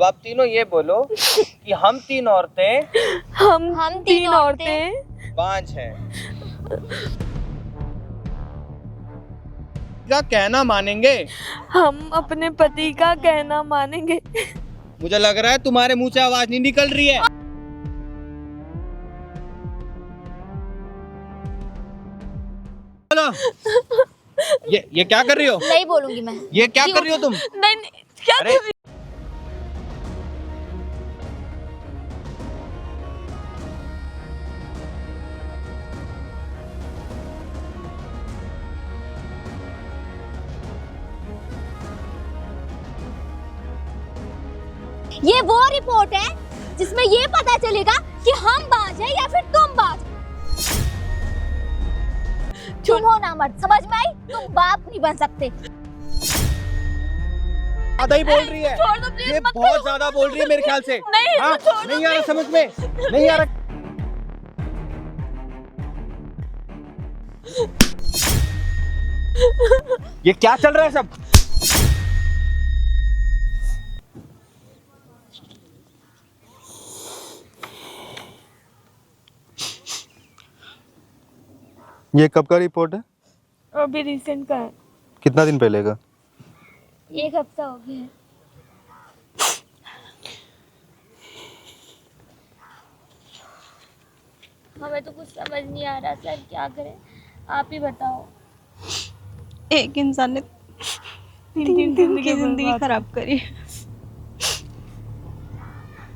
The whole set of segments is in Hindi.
आप तीनों ये बोलो कि हम तीन औरतें बांझ हैं। क्या कहना मानेंगे? हम अपने पति का कहना मानेंगे। मुझे लग रहा है तुम्हारे मुंह से आवाज नहीं निकल रही है। ये क्या कर रही हो? नहीं बोलूंगी मैं। ये क्या कर रही हो तुम? नहीं क्या कर रही? ये वो रिपोर्ट है जिसमें ये पता चलेगा कि हम बाज हैं या फिर तुम बाज। तुम हो ना मर्द, समझ में आई? तुम बाप नहीं बन सकते। ज्यादा ही बोल रही है। छोड़ दो प्लीज, ये मत बहुत करो। ज्यादा बोल रही है मेरे ख्याल से। नहीं, हाँ? छोड़ दो नहीं आ रहा प्लीज। समझ में, नहीं आ रहा। ये क्या चल रहा है सब? ये कब का रिपोर्ट है? अभी रिसेंट का है। कितना दिन पहले का? 1 हफ्ता हो गया है। हमें तो कुछ समझ नहीं आ रहा सर, क्या करें आप ही बताओ। एक इंसान ने तीन दिन की जिंदगी खराब करी।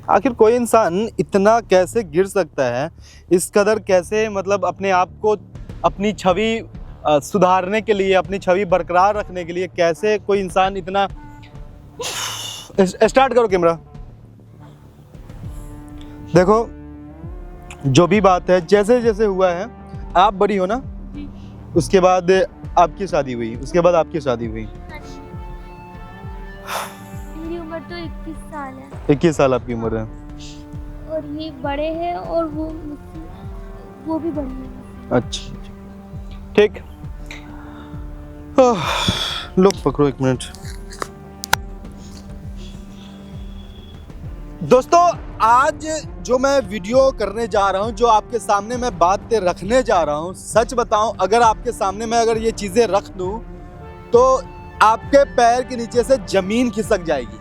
आखिर कोई इंसान इतना कैसे गिर सकता है, इस कदर कैसे, मतलब अपने आप को, अपनी छवि सुधारने के लिए, अपनी छवि बरकरार रखने के लिए कैसे कोई इंसान इतना। स्टार्ट करो कैमरा। देखो जो भी बात है, जैसे जैसे हुआ है, आप बड़ी हो ना, उसके बाद आपकी शादी हुई, उसके बाद आपकी शादी हुई। मेरी उम्र तो 21 साल है 21 साल आपकी उम्र है। और ये बड़े हैं और वो भी बड़े हैं। अच्छा ठीक। लो पकड़ो 1 मिनट। दोस्तों आज जो मैं वीडियो करने जा रहा हूं, जो आपके सामने मैं बातें रखने जा रहा हूं, सच बताऊं अगर आपके सामने मैं अगर ये चीजें रख दूं तो आपके पैर के नीचे से जमीन खिसक जाएगी।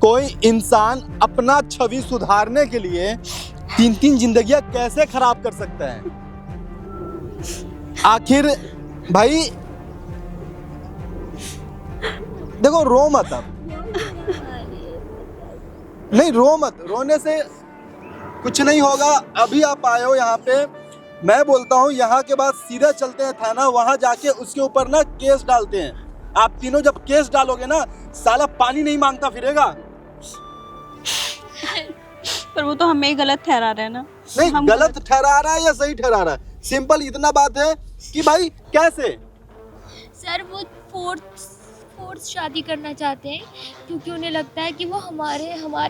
कोई इंसान अपना छवि सुधारने के लिए 3 जिंदगियां कैसे खराब कर सकता है? आखिर भाई देखो, रो मत अब, नहीं रो मत, रोने से कुछ नहीं होगा। अभी आप आए हो यहाँ पे, मैं बोलता हूँ यहाँ के बाद सीधा चलते हैं थाना, वहां जाके उसके ऊपर ना केस डालते हैं। आप तीनों जब केस डालोगे ना, साला पानी नहीं मांगता फिरेगा। पर वो तो हमें गलत ठहरा रहे हैं ना। नहीं हम गलत ठहरा रहा है या सही ठहरा रहा है, सिंपल इतना बात है कि भाई कैसे। सर वो फोर्थ शादी करना चाहते हैं क्योंकि उन्हें लगता है कि वो हमारे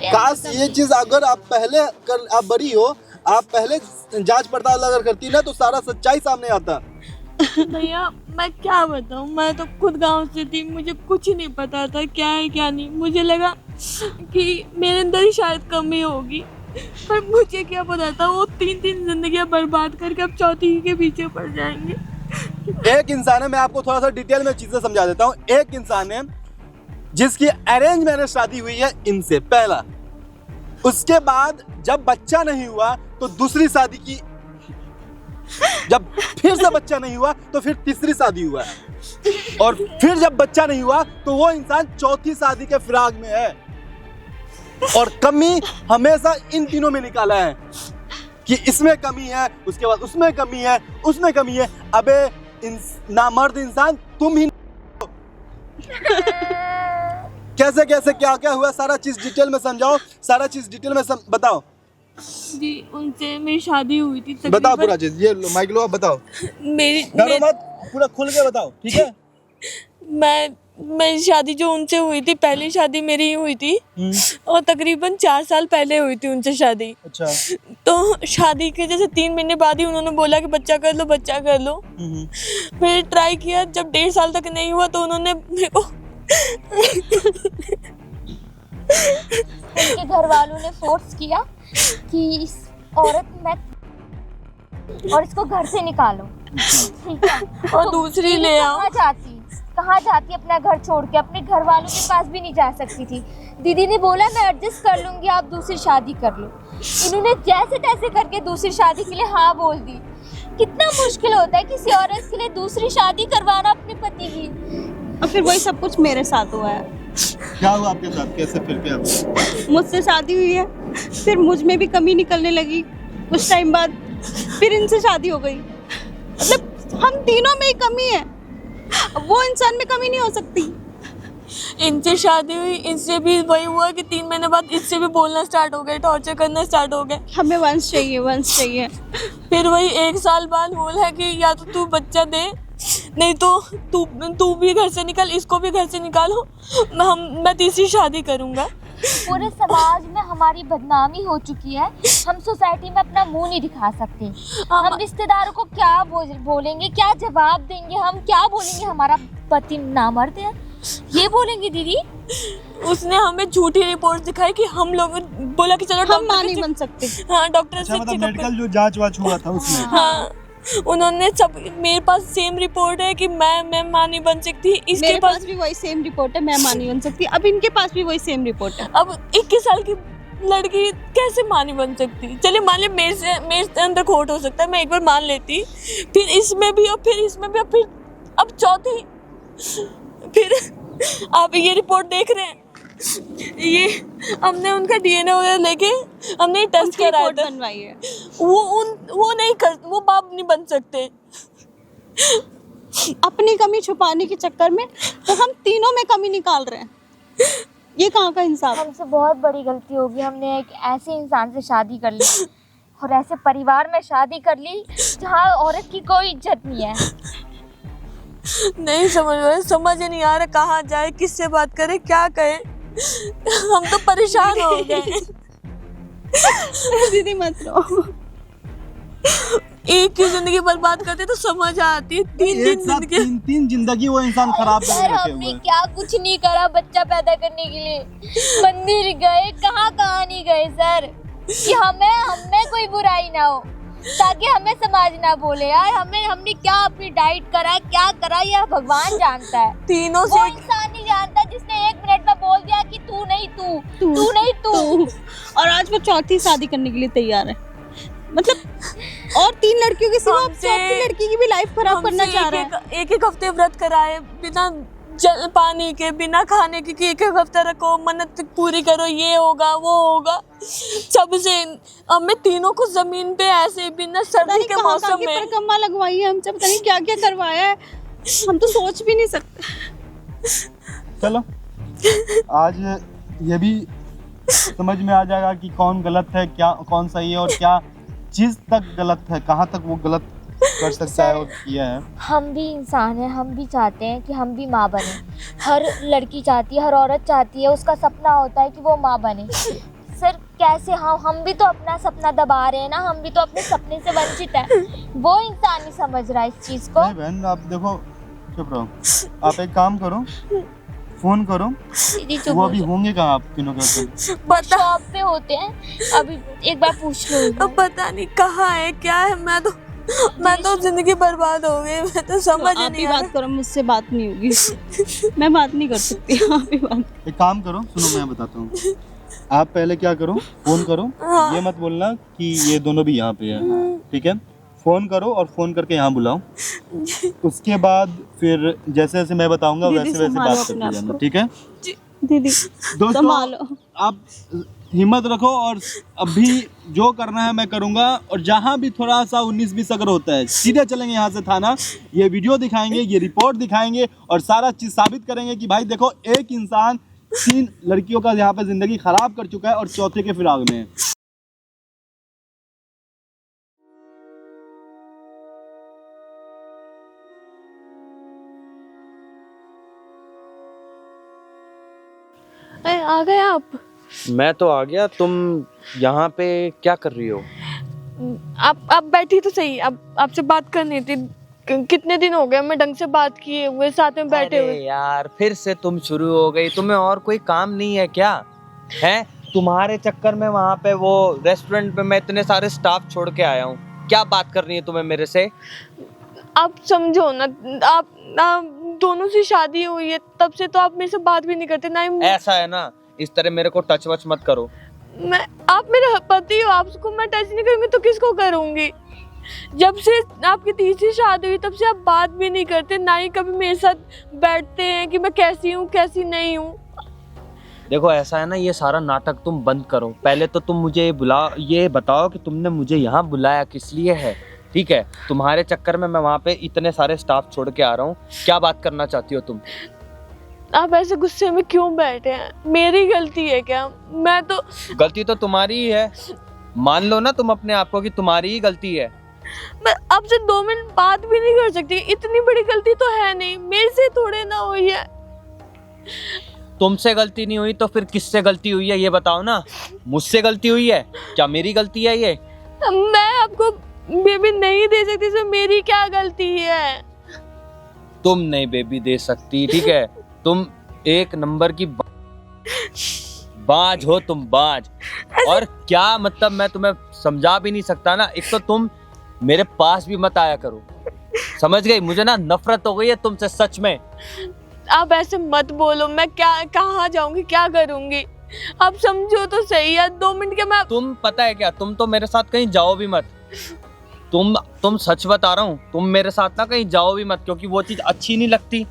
काश ये चीज अगर आप पहले आप बड़ी हो, आप पहले जांच पड़ताल अगर करती ना तो सारा सच्चाई सामने आता। भैया मैं क्या बताऊं, मैं तो खुद गांव से थी, मुझे कुछ नहीं पता था क्या है क्या नहीं। मुझे लगा कि मेरे अंदर ही शायद कमी होगी, पर मुझे क्या पता था वो 3 जिंदगियां बर्बाद करके अब चौथी के पीछे पड़ जाएंगे। एक इंसान है, मैं आपको थोड़ा सा डिटेल में चीजें समझा देता हूँ। एक इंसान है जिसकी अरेंज मैरिज शादी हुई है इनसे पहला, उसके बाद जब बच्चा नहीं हुआ तो दूसरी शादी की, जब फिर से बच्चा नहीं हुआ तो फिर तीसरी शादी हुआ, और फिर जब बच्चा नहीं हुआ तो वो इंसान चौथी शादी के फिराक में है। और कमी हमेशा इन तीनों में निकाला है कि इसमें कमी है, उसके बाद उसमें कमी है, उसमें कमी है। अबे नामर्द इंसान तुम ही कैसे कैसे क्या क्या हुआ, सारा चीज डिटेल में समझाओ, सारा चीज डिटेल में बताओ। जी उनसे मेरी शादी हुई थी। बताओ पूरा चीज, ये माइक लो, आप बताओ, डरो मत, पूरा खुल के बताओ, ठीक है। मेरी शादी जो उनसे हुई थी, पहली शादी मेरी ही हुई थी और तकरीबन 4 साल पहले हुई थी उनसे शादी। अच्छा। तो शादी के जैसे 3 महीने बाद ही उन्होंने बोला कि बच्चा कर लो बच्चा कर लो। फिर ट्राई किया, जब 1.5 साल तक नहीं हुआ तो उन्होंने मेरे को उनके घर वालों ने फोर्स किया कि इस औरत में और इसको घर से निकालो, ठीक है? और तो दूसरी दीदी ले आओ। कहाँ जाती अपना घर छोड़ के, अपने घर वालों के पास भी नहीं जा सकती थी। दीदी ने बोला मैं एडजस्ट कर लूंगी, आप दूसरी शादी कर लो। इन्होंने जैसे तैसे करके दूसरी शादी के लिए हाँ बोल दी। कितना मुश्किल होता है किसी औरत के लिए दूसरी शादी करवाना अपने पति की। और फिर वही सब कुछ मेरे साथ हुआ है। क्या हुआ आपके साथ, कैसे फिर क्या हुआ? मुझसे शादी हुई है, फिर मुझ में भी कमी निकलने लगी। कुछ टाइम बाद फिर इनसे शादी हो गई। मतलब हम तीनों में ही कमी है, वो इंसान में कमी नहीं हो सकती। इनसे शादी हुई, इनसे भी वही हुआ कि 3 महीने बाद इससे भी बोलना स्टार्ट हो गए, टॉर्चर करना स्टार्ट हो गए। हमें वंश चाहिए, वंश चाहिए। फिर वही 1 साल बाद बोला कि या तो तू बच्चा दे, नहीं तो तू भी घर से निकल, इसको भी घर से निकालो, मैं तीसरी शादी करूंगा। पूरे समाज में हमारी बदनामी हो चुकी है। हम सोसाइटी में अपना मुंह नहीं दिखा सकते। हम रिश्तेदारों को क्या बोलेंगे, क्या जवाब देंगे, हम क्या बोलेंगे? हमारा पति नामर्द है, ये बोलेंगे दीदी। उसने हमें झूठी रिपोर्ट दिखाई कि हम लोग बोला कि चलो हम मां नहीं बन सकते। हाँ, डॉक्टर अच्छा, से मतलब चेकअप मेडिकल जो जांच वाच हुआ था उसमें हाँ, उन्होंने सब, मेरे पास सेम रिपोर्ट है कि मैं मां नहीं बन सकती। इसके मेरे पास भी वही सेम रिपोर्ट है, मैं मां नहीं बन सकती। अब इनके पास भी वही सेम रिपोर्ट है। अब 21 साल की लड़की कैसे मां नहीं बन सकती? चलिए मान ले मेरे अंदर खोट हो सकता है, मैं एक बार मान लेती, फिर इसमें भी और फिर इसमें भी और फिर अब चौथी। फिर आप ये रिपोर्ट देख रहे हैं, ये हमने उनका डीएनए वगैरह लेके हमने टेस्ट कराया था, बनवाई है। वो बाप नहीं बन सकते। अपनी कमी छुपाने के चक्कर में तो हम तीनों में कमी निकाल रहे हैं। ये कहाँ का इंसाफ? हमसे बहुत बड़ी गलती होगी। हमने एक ऐसे इंसान से शादी कर ली और ऐसे परिवार में शादी कर ली जहाँ औरत की कोई इज्जत नहीं है। नहीं समझ ही नहीं आ रहा कहाँ जाए, किससे बात करे, क्या कहे। हम तो परेशान हो गए। दीदी मत रो। एक की जिंदगी बर्बाद करते तो समझ आती है। तीन जिंदगी वो इंसान खराब कर सर, रखे हमने हुए हैं। क्या कुछ नहीं करा बच्चा पैदा करने के लिए। मंदिर गए, कहाँ नहीं गए सर, कि हमें कोई बुराई ना हो, ताकि हमें समाज ना बोले। यार हमने क्या अपनी डाइट करा, क्या करा, यह भगवान जानता है। तीनों वो से इंसान नहीं जानता जिसने 1 मिनट में बोल दिया कि तू नहीं तू। और आज वो चौथी शादी करने के लिए तैयार है। मतलब और 3 लड़कियों के सिवा चौथी लड़की की भी लाइफ खराब करना चाह रहा है। एक हफ्ते व्रत कराए बिना जल पानी के, बिना खाने के, कि 1 हफ्ता रखो, मन्नत पूरी करो, ये होगा वो होगा। सबसे हमें तीनों को जमीन पे ऐसे बिना सर्दी के मौसम में परिक्रमा लगवाई है, हमसे पता नहीं क्या क्या करवाया है। हम तो सोच भी नहीं सकते। चलो आज ये भी समझ में आ जाएगा कि कौन गलत है, क्या कौन सही है, और क्या चीज तक गलत है, कहाँ तक वो गलत कर सकता है और किया है। हम भी इंसान हैं, हम भी चाहते हैं कि हम भी माँ बने। हर लड़की चाहती है, हर औरत चाहती है, उसका सपना होता है कि वो माँ बने। सर कैसे हम भी तो अपना सपना दबा रहे हैं ना, हम भी तो अपने सपने से वंचित हैं। वो इंसान नहीं समझ रहा इस चीज को। नहीं बहन, आप देखो, चुप रहो। आप एक काम करो, फोन करो। वो अभी होंगे कहाँ आप तीनों के? शॉप पे होते हैं, अभी एक बार पूछ लो। अब पता नहीं कहाँ है, क्या है। मैं तो जिंदगी बर्बाद हो गई। मैं तो समझ आप नहीं ही आ बात करो, मुझसे बात नहीं होगी। मैं बात नहीं कर सकती। आप ही बात। एक काम करो, सुनो मैं बताता हूँ। आप पहले क्या करो, फोन करो। ये मत बोलना कि ये दोनों भी यहाँ पे है, ठीक है? फोन करो और फोन करके यहाँ बुलाओ। उसके बाद फिर जैसे जैसे मैं बताऊंगा वैसे वैसे बात करते जाना, ठीक है? दीदी दोस्तों, आप हिम्मत रखो और अभी जो करना है मैं करूंगा। और जहां भी थोड़ा सा 19-20 अगर होता है, सीधे चलेंगे यहाँ से थाना, ये वीडियो दिखाएंगे, ये रिपोर्ट दिखाएंगे और सारा चीज साबित करेंगे कि भाई देखो, एक इंसान 3 लड़कियों का यहाँ पे जिंदगी खराब कर चुका है और चौथे के फिराक में है। आ गए आप? मैं तो आ गया। तुम यहाँ पे क्या कर रही हो? आप बैठी तो सही। अब आपसे बात करनी थी। कितने दिन हो गए मैं ढंग से बात किए हुए, साथ में बैठे हुए। यार फिर से तुम शुरू हो गई। तुम्हें और कोई काम नहीं है क्या? हैं? तुम्हारे चक्कर में वहाँ पे वो रेस्टोरेंट में मैं इतने सारे स्टाफ छोड़ के आया हूँ। क्या बात करनी है तुम्हें मेरे से? आप समझो ना, आप दोनों से शादी हुई है तब से तो आप मेरे से बात भी नहीं करते ना ही। ऐसा है ना, इस तरह मेरे को टच वच मत करो। आप मेरे पति हो, आपको मैं टच नहीं करूंगी तो किसको करूंगी? जब से आपकी तीसरी शादी हुई तब से आप बात भी नहीं करते, ना ही कभी मेरे साथ बैठते हैं कि मैं कैसी हूँ कैसी नहीं हूँ। देखो ऐसा है ना, ये सारा नाटक तुम बंद करो। पहले तो तुम मुझे ये बताओ कि तुमने मुझे यहाँ बुलाया किस लिए है? ठीक है, तुम्हारे चक्कर में मैं वहाँ पे इतने सारे स्टाफ छोड़ के आ रहा हूँ। क्या बात करना चाहती हो तुम? आप ऐसे गुस्से में क्यों बैठे हैं? मेरी गलती है क्या? मैं तो गलती तो तुम्हारी ही है, मान लो ना तुम अपने आप को कि तुम्हारी ही गलती है। मैं आपसे 2 मिनट बात भी नहीं कर सकती, इतनी बड़ी गलती तो है नहीं, मेरे से थोड़े ना हुई है। तुमसे गलती नहीं हुई तो फिर किससे गलती हुई है ये बताओ ना। मुझसे गलती हुई है क्या? मेरी गलती है ये? मैं आपको बेबी नहीं दे सकती, इसमें मेरी क्या गलती है? तुम नहीं बेबी दे सकती, ठीक है? तुम एक नंबर की बाज हो, तुम बाज। और क्या मतलब, मैं तुम्हें समझा भी नहीं सकता ना। एक तो तुम मेरे पास भी मत आया करो, समझ गई? मुझे ना नफरत हो गई है तुमसे सच में। आप ऐसे मत बोलो, मैं कहाँ जाऊंगी, क्या करूंगी? आप समझो तो सही है, 2 मिनट के मैं। तुम पता है क्या, तुम तो मेरे साथ कहीं जाओ भी मत। तुम सच बता रहा हूँ, तुम मेरे साथ ना कहीं जाओ भी मत, क्योंकि वो चीज अच्छी नहीं लगती।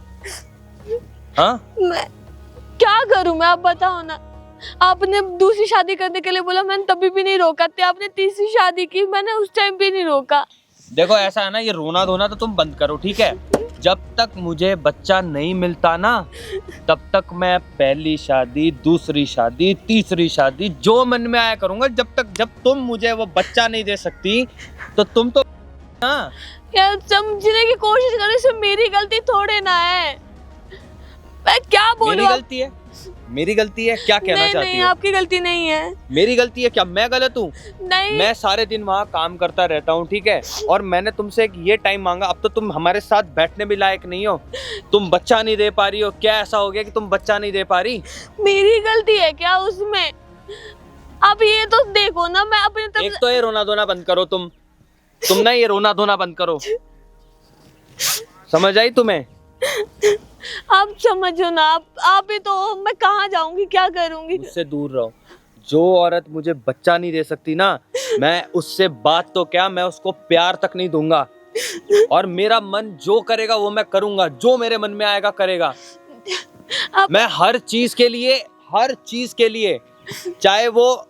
हाँ, मैं क्या करूं? मैं आप बताओ ना। आपने दूसरी शादी करने के लिए बोला, मैंने तभी भी नहीं रोका थे। आपने तीसरी शादी की, मैंने उस टाइम भी नहीं रोका। देखो ऐसा है ना, ये रोना धोना तो तुम बंद करो, ठीक है? जब तक मुझे बच्चा नहीं मिलता ना, तब तक मैं पहली शादी, दूसरी शादी, तीसरी शादी जो मन में आया करूंगा। जब तुम मुझे वो बच्चा नहीं दे सकती तो तुम तो हाँ यार समझने की कोशिश करो, इसमें मेरी गलती थोड़े ना है। मैं क्या बोलूं? मेरी गलती है? मेरी गलती है? क्या कहना चाहती नहीं, हो? आपकी गलती नहीं है। मेरी गलती है क्या? मैं गलत हूँ? नहीं, मैं सारे दिन वहाँ काम करता रहता हूँ, ठीक है? और मैंने तुमसे एक ये टाइम मांगा, अब तो तुम हमारे साथ बैठने भी लायक नहीं हो। तुम बच्चा नहीं दे पा रही हो। क्या ऐसा हो गया कि तुम बच्चा नहीं दे पा रही? मेरी गलती है क्या उसमें? अब ये तो देखो ना, मैं अपने तरफ एक तो ये रोना धोना बंद करो तुम ना ये रोना धोना बंद करो, समझ आई तुम्हें? आप समझो ना, आप ही तो हो, मैं कहाँ जाऊंगी, क्या करूंगी? मुझसे दूर रहो। जो औरत मुझे बच्चा नहीं दे सकती ना, मैं उससे बात तो क्या, मैं उसको प्यार तक नहीं दूंगा। और मेरा मन जो करेगा वो मैं करूंगा, जो मेरे मन में आएगा करेगा। मैं हर चीज के लिए, चाहे वो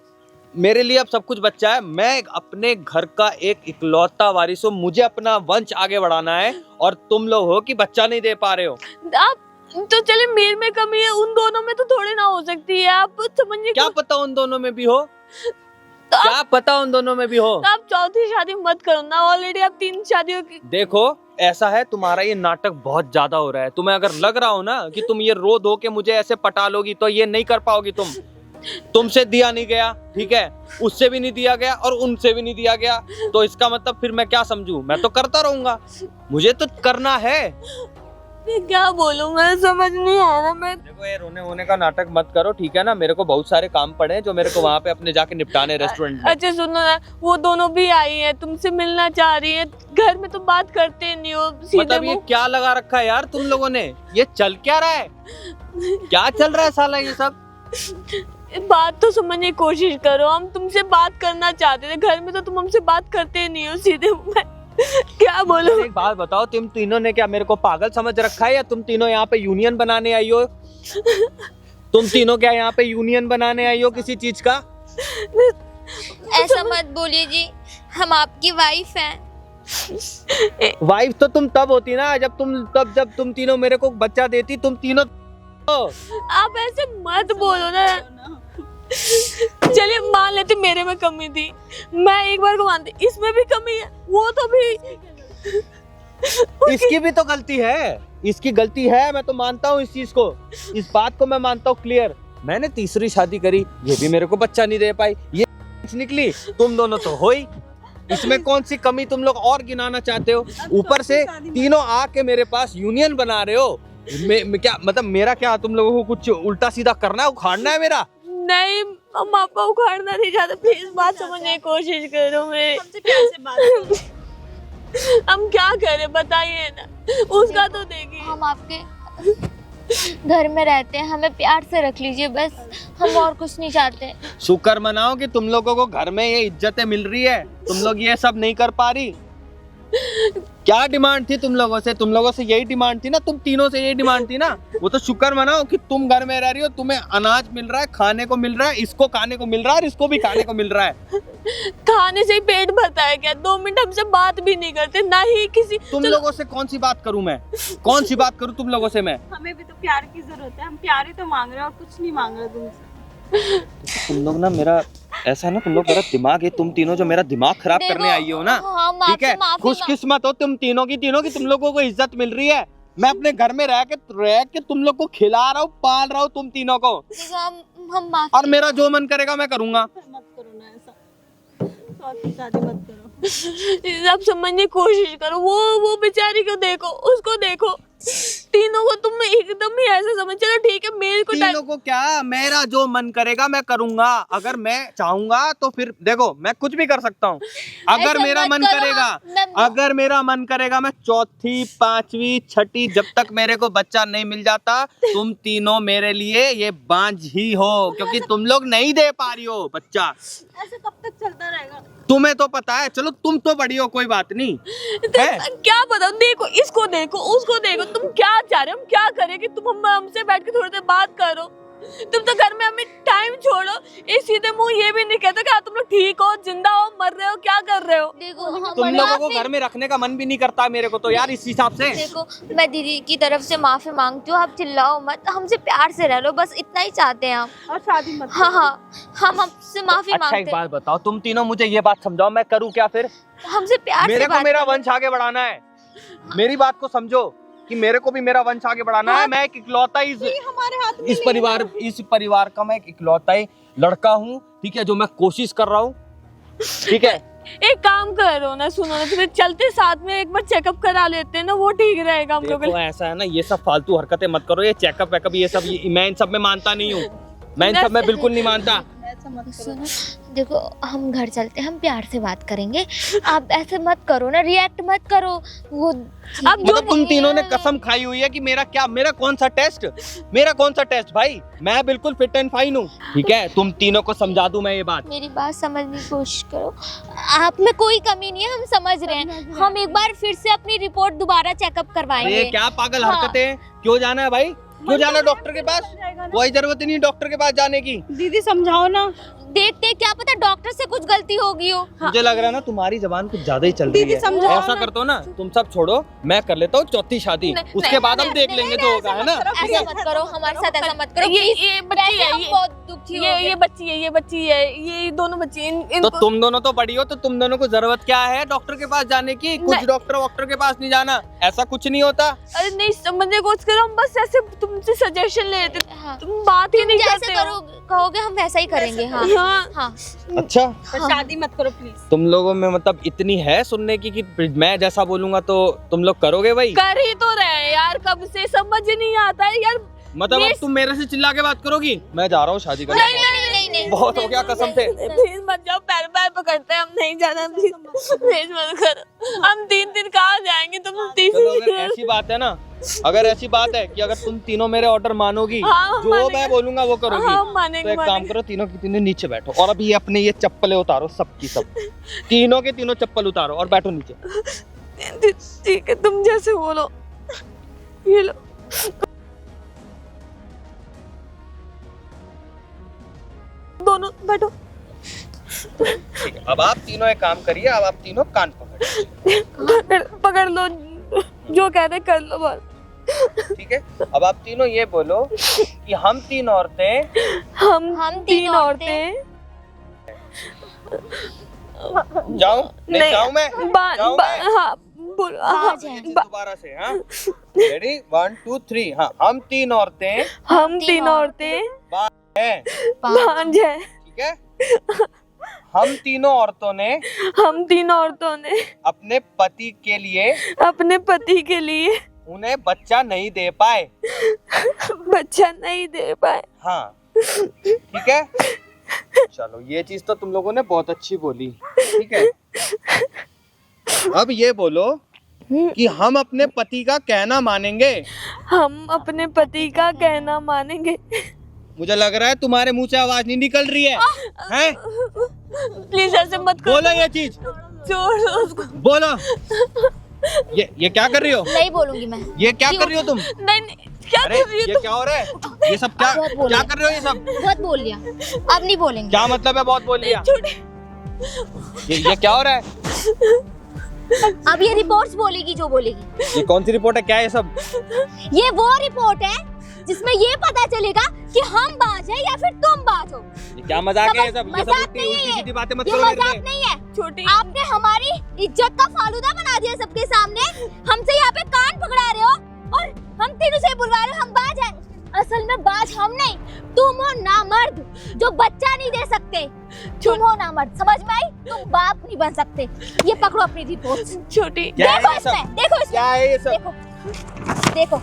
मेरे लिए अब सब कुछ बच्चा है, मैं अपने घर का एक इकलौता वारिस हूँ। मुझे अपना वंश आगे बढ़ाना है और तुम लोग हो कि बच्चा नहीं दे पा रहे हो। आप तो चले, मेरे में कमी है, उन दोनों में तो थोड़ी ना हो सकती है। आप समझिए, क्या पता उन दोनों में भी हो? तो क्या पता उन दोनों में भी हो? तो आप चौथी शादी मत करो ना, ऑलरेडी आप 3 शादियों की। देखो ऐसा है, तुम्हारा ये नाटक बहुत ज्यादा हो रहा है। तुम्हें अगर लग रहा हो ना कि तुम ये रो धो के मुझे ऐसे पटा लोगी, तो ये नहीं कर पाओगी तुम। तुमसे दिया नहीं गया, ठीक है? उससे भी नहीं दिया गया और उनसे भी नहीं दिया गया, तो इसका मतलब फिर मैं क्या समझूं? मैं तो करता रहूंगा, मुझे तो करना है। मैं क्या बोलूं, मैं समझ नहीं आ रहा। मैं देखो ये रोने वोने का नाटक मत करो, ठीक है ना? मेरे को बहुत सारे काम पड़े हैं जो मेरे को वहाँ पे अपने जाके निपटाने रेस्टोरेंट में। अच्छा सुनो ना, वो दोनों भी आई हैं, तुमसे मिलना चाह रही हैं। घर में तो बात करते नहीं हो सीधे मतलब ये मुंह। क्या लगा रखा है यार तुम लोगों ने? ये चल क्या रहा है? क्या चल रहा है साला ये सब? बात तो समझने की कोशिश करो, हम तुमसे बात करना चाहते थे। घर में तो तुम हमसे बात करते नहीं हो सीधे मुंह में। क्या बोलूं? एक बात बताओ, तुम तीनों ने क्या मेरे को पागल समझ रखा है, या तुम तीनों यहाँ पे यूनियन बनाने आई हो? तुम तीनों क्या यहाँ पे यूनियन बनाने आई हो किसी चीज का? ऐसा मत बोलिए जी, हम आपकी वाइफ हैं। वाइफ तो तुम तब होती ना जब तुम तीनों मेरे को बच्चा देती। तुम तीनों आप ऐसे मत बोलो ना। चलिए मान लेते मेरे में कमी थी, मैं एक बार को मानती, इसमें भी कमी है, वो तो भी इसकी भी तो गलती है, इसकी गलती है, मैं तो मानता हूँ इस चीज को, इस बात को मैं मानता हूँ क्लियर। मैंने तीसरी शादी करी, ये भी मेरे को बच्चा नहीं दे पाई, ये निकली। तुम दोनों तो हो ही, इसमें कौन सी कमी तुम लोग और गिनाना चाहते हो? ऊपर से तीनों आके मेरे पास यूनियन बना रहे हो। मैं क्या मतलब, मेरा क्या तुम लोगों को कुछ उल्टा सीधा करना है, उखाड़ना है मेरा? नहीं, हम आपको उखाड़ना नहीं चाहते, प्लीज बात समझने की कोशिश करो। मैं हमसे प्यार से बात करो। हम क्या करें बताइए ना, उसका तो देखिए। हम आपके घर में रहते हैं, हमें प्यार से रख लीजिए बस, हम और कुछ नहीं चाहते। शुक्र मनाओ कि तुम लोगों को घर में ये इज्जतें मिल रही है, तुम लोग ये सब नहीं कर पा रही। क्या डिमांड थी तुम लोगों से? तुम लोगों से यही डिमांड थी ना, तुम तीनों से यही डिमांड थी ना। वो तो शुक्र मनाओ कि तुम घर में रह रही हो, तुम्हें अनाज मिल रहा है, खाने को मिल रहा है, इसको खाने को मिल रहा है और इसको भी खाने को मिल रहा है। खाने से ही पेट भरता है क्या? 2 मिनट हमसे बात भी नहीं करते, ना ही किसी। तुम लोगों से कौन सी बात करूं मैं? कौन सी बात करूं तुम लोगों से मैं? हमें भी तो प्यार की जरूरत है, हम प्यार ही तो मांग रहे हैं और कुछ नहीं मांग रहे तुमसे। तुम लोग ना मेरा ऐसा है ना, तुम लोग मेरा दिमाग है, तुम तीनों जो मेरा दिमाग खराब देखो, करने आई हो ना, हम ठीक है, आपसे माफी खुशकिस्मत हो तुम तीनों की तुम लोगों को इज्जत मिल रही है। मैं अपने घर में रह के तुम लोग को खिला रहा हूँ, पाल रहा हूँ तुम तीनों को, देखो, हम माफी। और मेरा जो मन करेगा मैं करूंगा। मत करो ना ऐसा, स्वाति शादी मत करो। आप समझने की कोशिश करो। वो बेचारी को देखो, उसको देखो, तीनों को तुम एकदम ही ऐसे समझ। चलो ठीक है, मेरे को तीनों को क्या, मेरा जो मन करेगा मैं करूंगा। अगर मैं चाहूंगा तो फिर देखो मैं कुछ भी कर सकता हूँ। अगर ऐसे मेरा मत मन करो, करेगा, अगर मेरा मन करेगा, मैं 4th, 5वीं, 6ठी, जब तक मेरे को बच्चा नहीं मिल जाता, तुम तीनों मेरे लिए ये बांझ ही हो, क्योंकि तुम लोग नहीं दे पा रही हो बच्चा। ऐसे कब तक चलता रहेगा? तुम्हें तो पता है, चलो तुम तो बड़ी हो, कोई बात नहीं है। क्या बताओ, देखो इसको देखो, उसको देखो, तुम क्या चाह रहे हो? हम क्या करें कि तुम हमसे बैठ के थोड़ी देर बात करो? तुम तो घर में हमें टाइम छोड़ो, ये सीधे मुंह ये भी नहीं कहते कि तुम लोग ठीक हो, जिंदा हो, मर रहे हो, क्या कर रहे हो? देखो, हम तुम लोगों को माफी- घर में रखने का मन भी नहीं करता मेरे को तो यार, इस हिसाब से। देखो, मैं दीदी की तरफ से माफी मांगती हूँ, आप चिल्लाओ मत, हमसे प्यार से रह लो, बस इतना ही चाहते हैं हम। और शादी मत हाँ हाँ, हम आपसे माफी अच्छा मांगते एक हैं, बात बताओ, तुम तीनों मुझे ये बात समझाओ, मैं करूँ क्या फिर? हमसे प्यार मेरे से को बात मेरा करो। वंश आगे बढ़ाना है, मेरी बात को समझो कि मेरे को भी मेरा वंश आगे बढ़ाना है। मैं एक इकलौता हमारे हाथ में इस परिवार का मैं एक इकलौता ही लड़का हूँ, ठीक है, जो मैं कोशिश कर रहा हूँ, ठीक है। एक काम करो ना, सुनो ना, फिर चलते साथ में एक बार चेकअप करा लेते हैं ना, वो ठीक रहेगा हम लोग के देखो लिए। ऐसा है ना, ये सब फालतू हरकतें मत करो, ये चेकअप वेकअप ये सब, मैं इन सब में मानता नहीं हूँ, मैं इन सब में बिल्कुल नहीं मानता। ऐसा मत करो। सुनो, देखो हम घर चलते हैं, हम प्यार से बात करेंगे, आप ऐसे मत करो ना, रिएक्ट मत करो। वो अब जो मतलब तुम तीनों ने कसम खाई हुई है कि मेरा कौन सा टेस्ट भाई, मैं बिल्कुल फिट एंड फाइन हूँ, ठीक है। तुम तीनों को समझा दूं मैं ये बात। मेरी बात समझने की कोशिश करो, आप में कोई कमी नहीं है, हम समझ रहे हैं। हम एक बार फिर से अपनी रिपोर्ट दोबारा चेकअप करवाएंगे। ये क्या पागल हाँ। हरकतें हैं? क्यों जाना है भाई, क्यों जाना है डॉक्टर के पास? कोई जरूरत ही नहीं डॉक्टर के पास जाने की। दीदी समझाओ ना। देखते हैं, क्या पता डॉक्टर से कुछ गलती होगी हो। मुझे लग रहा है ना तुम्हारी जबान कुछ ज्यादा ही चल रही दीदी है। समझाओ ऐसा ना। करते हो ना, तुम सब छोड़ो, मैं कर लेता हूँ 4थी शादी, नहीं, उसके नहीं, बाद हम देख लेंगे जो होगा, है ना। ऐसा मत करो, हमारे साथ ऐसा मत करो। ये बच्ची वैसे है, हम बहुत दुखी हो ये गए। बच्ची है, ये दोनों बच्ची हैं, तो इनको तुम दोनों तो बड़ी हो, तो तुम दोनों को जरूरत क्या है डॉक्टर के पास जाने की? कुछ नहीं। डॉक्टर के पास नहीं जाना, ऐसा कुछ नहीं होता। अरे नहीं समझने की कोशिश करो, हम बस ऐसे तुमसे सजेशन ले लेते, हाँ। तुम बात ही नहीं जैसे करते हो। कहोगे हम वैसा ही करेंगे। हाँ हाँ। हाँ, अच्छा, पर शादी मत करो प्लीज। तुम लोगों में मतलब इतनी है सुनने की कि मैं जैसा बोलूंगा तो तुम लोग करोगे भाई? कर ही तो रहे यार, कब से समझ ही नहीं आता है यार। मतलब अब तुम मेरे से चिल्ला के बात करोगी? मैं जा रहा हूँ शादी करने। नहीं बहुत हो गया कसम से। प्लीज मत जाओ, पैर पैर पकड़ते हैं, हम नहीं जाना, प्लीज मत करो। हम 3 दिन कहाँ जाएंगे, तुम चलो, अगर तीसरी। ऐसी बात है ना, अगर ऐसी बात है कि अगर तुम तीनों मेरे ऑर्डर मानोगी, हाँ, जो मानेंगे। मैं बोलूंगा वो करोगी, हाँ, तो मानेंगे एक काम मानेंगे। करो, तीनों की तीनों नीचे बैठो और अभी अपने ये चप्पलें उतारो, सबकी सब, तीनों के तीनों चप्पल उतारो और बैठो नीचे। ठीक है, तुम जैसे बोलो। ये लो। दोनों बैठो। ठीक है, अब आप तीनों एक काम करिए, अब आप तीनों कान पकड़िए, पकड़ लो, जो कहते कर लो बस। ठीक है। अब आप तीनों ये बोलो कि हम 3 औरतें, हम 3 औरतें। जाऊं नहीं जाऊं मैं, जाऊं मैं? हाँ बोलो। हाँ, बाज है। दोबारा से, हाँ रेडी, 1 2 3, हाँ हम 3 औरतें हम 3 औरतें हैं, भांज है। ठीक है। हम तीनों औरतों ने हम 3 औरतों ने अपने पति के लिए अपने पति के लिए उन्हें बच्चा नहीं दे पाए, बच्चा नहीं दे पाए। हाँ ठीक है, चलो ये चीज तो तुम लोगों ने बहुत अच्छी बोली, ठीक है। अब ये बोलो कि हम अपने पति का कहना मानेंगे। हम अपने पति का कहना मानेंगे। मुझे लग रहा है तुम्हारे मुंह से आवाज नहीं निकल रही है, हैं? प्लीज ऐसे मत करो। बोलो ये चीज, छोड़ दो उसको। बोलो। ये क्या कर रही हो? नहीं बोलूंगी मैं। ये क्या कर रही हो तुम? नहीं, क्या अरे कर रही ये हो क्या हो रहा है? ये सब क्या बहुत बोल क्या रहे कर रहे हो? ये सब बहुत बोल लिया, अब नहीं बोलेंगे। क्या मतलब है बहुत बोल लिया? छोड़े। ये क्या हो रहा है? अब ये रिपोर्ट्स बोलेगी जो बोलेगी। ये कौन सी रिपोर्ट है? क्या है ये सब? ये वो रिपोर्ट है जिसमें ये पता चलेगा कि हम बाज है या फिर तुम बाज हो। ये क्या मजाक है? ये सब मजाक नहीं है, उल्टी सीधी बातें मत ये करो मेरे मजाक से। नहीं है। छोटी, आपने हमारी इज्जत का फालूदा बना दिया सबके सामने। हमसे यहाँ पे कान पकड़ा रहे हो और हम तीनों से बुलवा रहे हो हम बाज है। असल में बाज हम नहीं, तुम हो नामर्द जो बच्चा नहीं दे सकते। तुम हो नामर्द, समझ में आई? तुम बाप नहीं बन सकते। ये पकड़ो अपनी रिपोर्ट। छोटी, क्या है देखो ये सब? इसमें, देखो इसमें, क्या है ये सब? देखो देखो,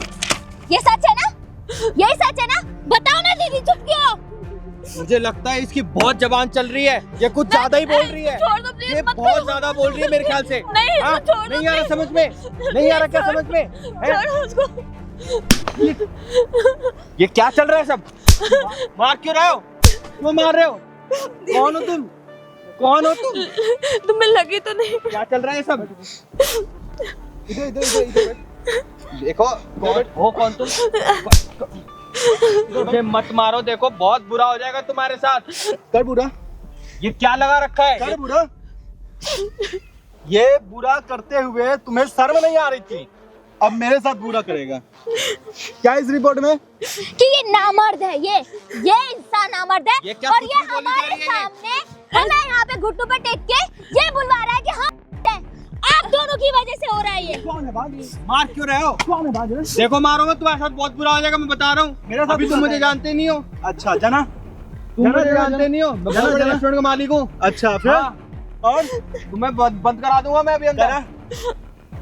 ये सच है ना? यही सच है ना? बताओ ना दीदी, चुप क्यों? मुझे लगता है इसकी बहुत जबान चल रही है, ये कुछ ज्यादा ही बोल रही है। छोड़ दो प्लीज, ये मत बहुत करो। ज्यादा बोल रही है मेरे ख्याल से। नहीं, हाँ? छोड़ दो नहीं आ रहा प्लीज। समझ में? नहीं आ रहा क्या समझ में? हैं? छोड़ो उसको। ये क्या चल रहा है सब? मार क्यों रहे हो? क्यों मार रहे हो? कौन हो तुम? कौन हो तुम? तुम्हें लगी तो नहीं? क्या चल रहा है सब? इधर इधर इधर इधर देखो, कौन तुम? मुझे मत मारो, देखो बहुत बुरा हो जाएगा तुम्हारे साथ। कर बुरा, ये क्या लगा रखा है? कर बुरा। ये बुरा करते हुए तुम्हें शर्म नहीं आ रही थी, अब मेरे साथ बुरा करेगा। क्या इस रिपोर्ट में? कि ये नामर्द है, ये इंसान नामर्द है। ये क्या और कुछ ये भी बोली जा हमारे रही है ये? सामने हमें यहाँ पे घुटनों पे टेक के ये बुलवा रहा है कि हम है। आप दोनों की वजह से हो रहा है ये। कौन है बाज? मार क्यों रहे हो? कौन है बाज? देखो मारो मत, तुम्हारे साथ बहुत बुरा हो जाएगा, मैं बता रहा हूँ। मेरे साथ अभी तुम मुझे जानते नहीं हो, अच्छा जना, तुम मुझे जानते नहीं हो। मैं बहुत बड़े जना। रेस्टोरेंट का मालिक हूँ। अच्छा फिर हाँ। और तुम्हें बंद करा दूंगा मैं अभी अंदर। करा?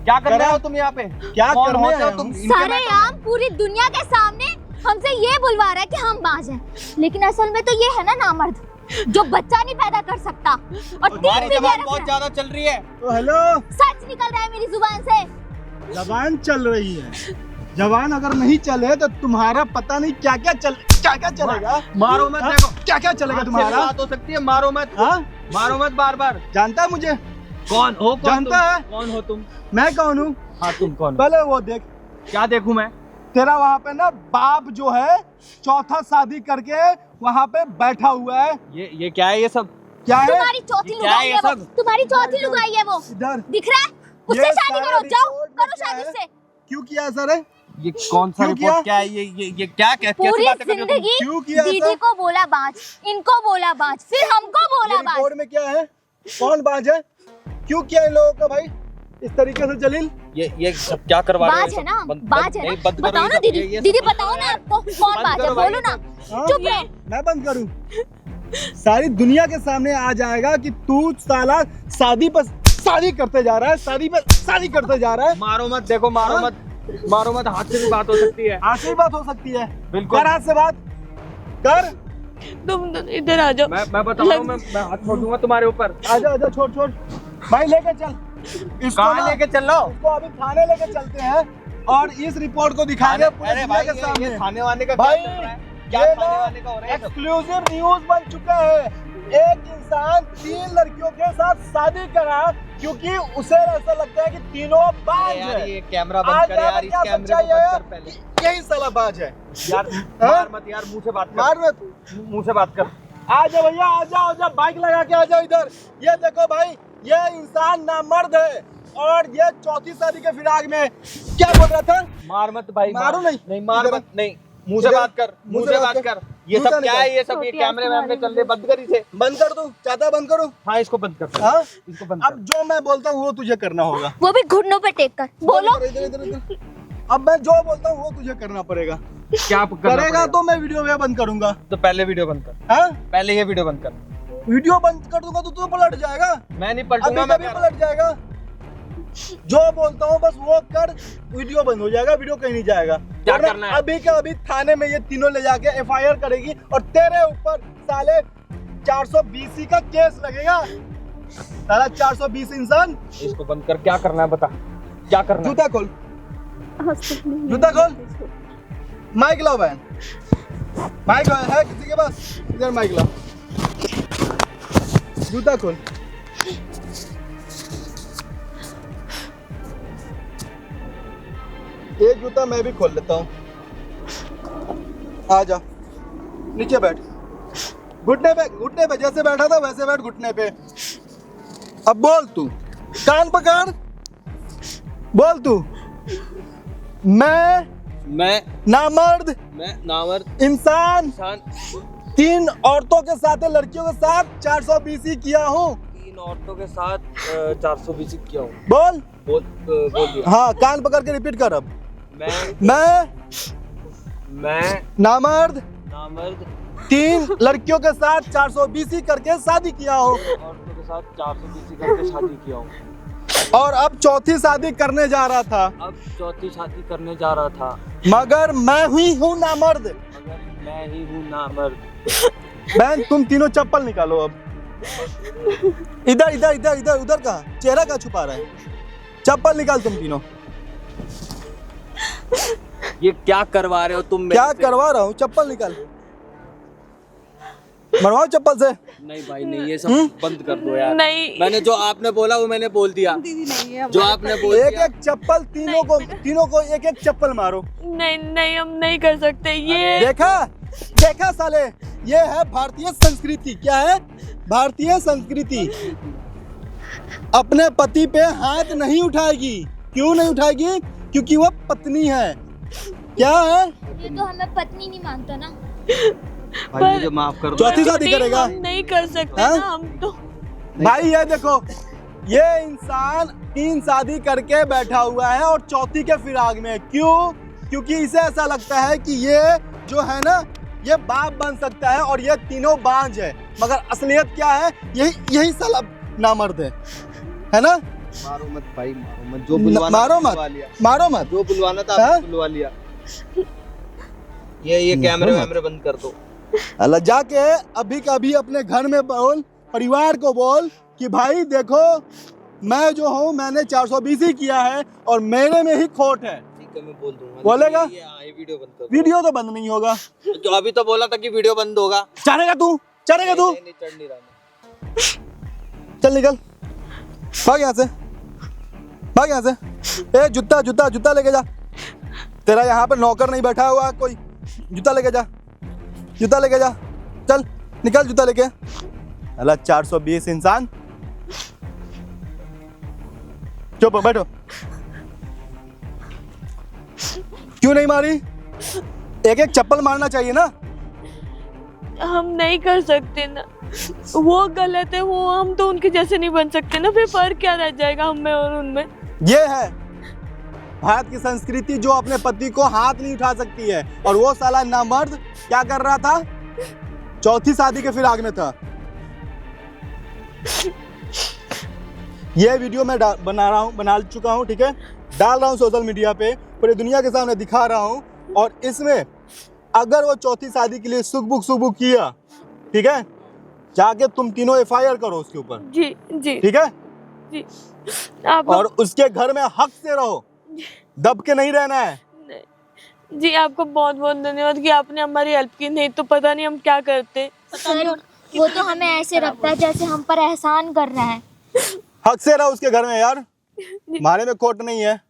क्या कर रहे करा? हो तुम यहाँ पे? क्या कौन करने होते हो आए तुम? हम? इनके सारे मैं- आम पूरी दुनिया के सामने हमसे ये बुलवा रहा है कि हम बाज हैं, लेकिन असल में तो ये है ना नामर्द जो बच्चा नहीं पैदा कर सकता और तुम्हारी 3 जबान बिलियन बहुत ज्यादा चल रही है। तो हेलो, सच निकल रहा है मेरी जुबान से। जबान चल रही है। जबान अगर नहीं चले तो तुम्हारा पता नहीं क्या क्या चलेगा। मारो मत, हाँ? देखो क्या क्या चलेगा आपसे तुम्हारा? बात हो सकती है, मारो मत। हाँ? मारो मत बार बार। जानता है मुझे? कौन हो? कौन जानता तुम? है? कौन हो तुम? मैं कौन हूँ? हाँ तुम कौन हो? पहले वो देख, क्या देखूं मैं? तेरा वहाँ पे ना बाप जो है चौथा शादी करके वहाँ पे बैठा हुआ है। ये क्या है ये सब? क्या है? तुम्हारी चौथी ये क्या है लुगाई ये है वो, सब? तुम्हारी चौथी लुगाई है वो। इधर दिख रहा है? उससे ये शादी सारा करो, जाओ रिपोर्ट में करो क्या शादी है? उससे। क्यों किया सर है? ये कौन सा क्यों रिपोर्ट? किया? क्या है ये क्या कैसी पूरी बातें कर रहे हो तुम? जिंदगी क्यों किया दीदी ऐसा? को बोला बाज, इनको बोला बाज, फिर हमको ये बोला बाज। रिपोर्ट में क्या है? कौन बाज है? क्यों किया इन लोगों का भाई इस तरीके से जलील? ये सब क्या करवा रहे हो? बाज ये है सब? ना, बंद- बाज बंद- है नहीं, ना। बंद करो बताओ ये ना सब। दीदी, ये दीदी सब बताओ ना आपको कौन बंद बाज है, करो भाई, बोलो ना। हाँ? चुप रहो। मैं बंद करूं? सारी दुनिया के सामने आ जाएगा कि तू साला शादी पर शादी करते जा रहा है, शादी पे शादी करते जा रहा है। मारो मत, देखो मारो हाँ? मारो मत, हाथ से भी बात हो सकती है। आज से ही बात हो सकती है। बिल्कुल। कर हाथ से बात कर। तुम इधर आ जाओ। मैं बता रहा हूँ, मैं हाथ छोड़ दूंगा तुम्हारे ऊपर। आजा आजा, छोड़ छोड़ भाई, लेके चल इसको कहाँ ना, लेके चल लो? इसको अभी थाने लेके चलते हैं और इस रिपोर्ट को दिखाएंगे पूरी अरे दुनिया भाई, के सामने। ये थाने वाने का भाई, क्या चल रहा है? क्या ये थाने वाने का हो रहा है सब? एक्सक्लूसिव न्यूज बन चुका है। एक इंसान 3 लड़कियों के साथ शादी करा क्योंकि उसे ऐसा लगता है कि तीनों बाज अरे यार, है। ये कैमरा बंद आज कर यार, इस क्या कैमरे सच्चाई को बंद है? कर पहले। यही साला बाज है यार हाँ? मार मत यार, मुंह से बात कर। मार मत। मुंह से बात कर। आजा भैया, आजा बाइक लगा के आजा इधर। ये देखो भाई, ये इंसान नामर्द है और ये चौथी शादी के फिराक में क्या बोल रहा था? मार मत भाई, मारो नहीं। मार इधर मत, नहीं मुंह से इधर- बात कर, मुंह से बात कर। ये मुंह सब से क्या निकाल। है? ये सब ये कैमरे वैमरे चल रहे, बंद कर इसे। बंद कर दो, चाहता बंद करो। हाँ इसको बंद कर। हाँ? इसको बंद अब कर। जो मैं बोलता हूँ वो तुझे करना होगा। वो भी घुटनों पे टेक कर बोलो। इधर इधर इधर। अब मैं जो बोलता हूँ वो तुझे करना पड़ेगा। क्या करना करेगा पड़ेगा? तो मैं वीडियो में बंद करूंगा। तो पहले वीडियो बंद कर, हाँ? पहले ये वीडियो बंद कर। वीडियो बंद कर दूंगा तो तू पलट जाएगा। मैं नहीं अभी पलटूंगा, मैं कभी कह रहा हूँ। पलट जाएगा। जो बोलता हूँ बस वो कर, वीडियो बंद हो जाएगा, वीडियो कहीं नहीं जाएगा। क्या वरना करना है? अभी के अभी थाने में ये तीनों ले जाके एफआईआर करेगी और तेरे ऊपर साले 420 का केस लगेगा। साला 420 इंसान। इसको बंद कर, क्या करना है बता, क्या करना है? जूता खोल, जूता खोल। माइक लाओ बहन, माइक है किसी के पास? इधर माइक लाओ, जूता खोल। एक जूता मैं भी खोल लेता हूँ। आ जा, नीचे बैठ, घुटने पे जैसे बैठा था वैसे बैठ घुटने पे। अब बोल तू, कान पकड़, बोल तू। मैं नामर्द इंसान इंसान 3 औरतों के साथ लड़कियों के साथ 420 किया हूँ। 3 औरतों के साथ 420 किया हूँ। बोल बोल दिया। हाँ, कान पकड़ के रिपीट कर। अब मैं नामर्द नामर्द 3 लड़कियों के साथ 420 करके शादी किया हूँ औरतों के साथ 420 करके शादी किया हूँ और अब चौथी शादी करने जा रहा था, अब चौथी शादी करने जा रहा था, मगर मैं ही हूँ नामर्द। मगर मैं ही हूँ नामर्द। बहन तुम तीनों चप्पल निकालो अब। इधर इधर इधर इधर, उधर कहाँ, चेहरा कहाँ छुपा रहा है? चप्पल निकाल तुम तीनों। ये क्या करवा रहे हो तुम? क्या करवा रहा हूँ? चप्पल निकाल, मरवाओ चप्पल से। नहीं भाई नहीं, ये सब बंद कर दो यार। नहीं। मैंने जो आपने बोला वो मैंने बोल दिया। दीदी नहीं है जो आपने बोल एक दिया। एक चप्पल तीनों को एक एक चप्पल मारो। नहीं हम नहीं कर सकते ये। देखा साले, ये है भारतीय संस्कृति। क्या है? भारतीय संस्कृति। अपने पति पे हाथ नहीं उठाएगी। क्यों नहीं उठाएगी? क्योंकि वो पत्नी है। क्या है? ये तो हमें पत्नी नहीं मानता ना। भाई मुझे माफ कर दो। चौथी शादी करेगा? हम नहीं कर सकते हाँ? ना हम तो। भाई ये देखो, ये इंसान 3 शादी करके बैठा हुआ है और चौथी के फिराक में। क्यों? क्योंकि इसे ऐसा लगता है कि ये जो है ना, ये बाप बन सकता है और ये तीनों बांझ है। मगर असलियत क्या है? यही साला नामर्द है ना? मारो मत भाई, मारो मत। जो बुलवाना मारो था, मत, बुलवा लिया। मारो मत। जो बुलवाना था हाँ? आपने बुलवा लिया। ये कैमरे वैमरे बंद कर दो। अल्लाह, जाके अभी का अभी अपने घर में बोल, परिवार को बोल कि भाई देखो, मैं जो हूँ मैंने 420 ही किया है और मेरे में ही खोट है। ठीक है, मैं बोल दूंगा। बोलेगा? ये वीडियो बंद कर दो। वीडियो तो बंद नहीं होगा। जो अभी तो बोला था कि वीडियो बंद होगा। चढ़ेगा तू? नहीं, चढ़ नहीं रहा मैं। चल निकल, भाग यहाँ से, भाग यहाँ से। ए जूता लेके जा। तेरा यहाँ पे नौकर नहीं बैठा हुआ कोई। जूता लेके जा, चल निकल जूता लेके। अल्लाह, 420 इंसान। चुप हो, बैठो। क्यों नहीं मारी? एक एक चप्पल मारना चाहिए ना। हम नहीं कर सकते ना, वो गलत है। वो हम तो उनके जैसे नहीं बन सकते ना। फिर फर्क क्या रह जाएगा हम में और उनमें? ये है भारत की संस्कृति, जो अपने पति को हाथ नहीं उठा सकती है। और वो साला नामर्द क्या कर रहा था? चौथी शादी के फिराक में था। ये वीडियो मैं बना चुका हूँ, ठीक है? डाल रहा हूँ सोशल मीडिया पे, पूरी दुनिया के सामने दिखा रहा हूँ। और इसमें अगर वो चौथी शादी के लिए सुख किया, ठीक है, जाके तुम तीनों एफआईआर करो उसके ऊपर। जी ठीक है जी। आप और उसके घर में हक से रहो, दब के नहीं रहना है। जी, आपको बहुत बहुत धन्यवाद कि आपने हमारी हेल्प की। नहीं तो पता नहीं हम क्या करते। सर, वो तो हमें ऐसे रखता है जैसे हम पर एहसान कर रहा है। हक से रहो उसके घर में यार, हमारे में खोट नहीं है।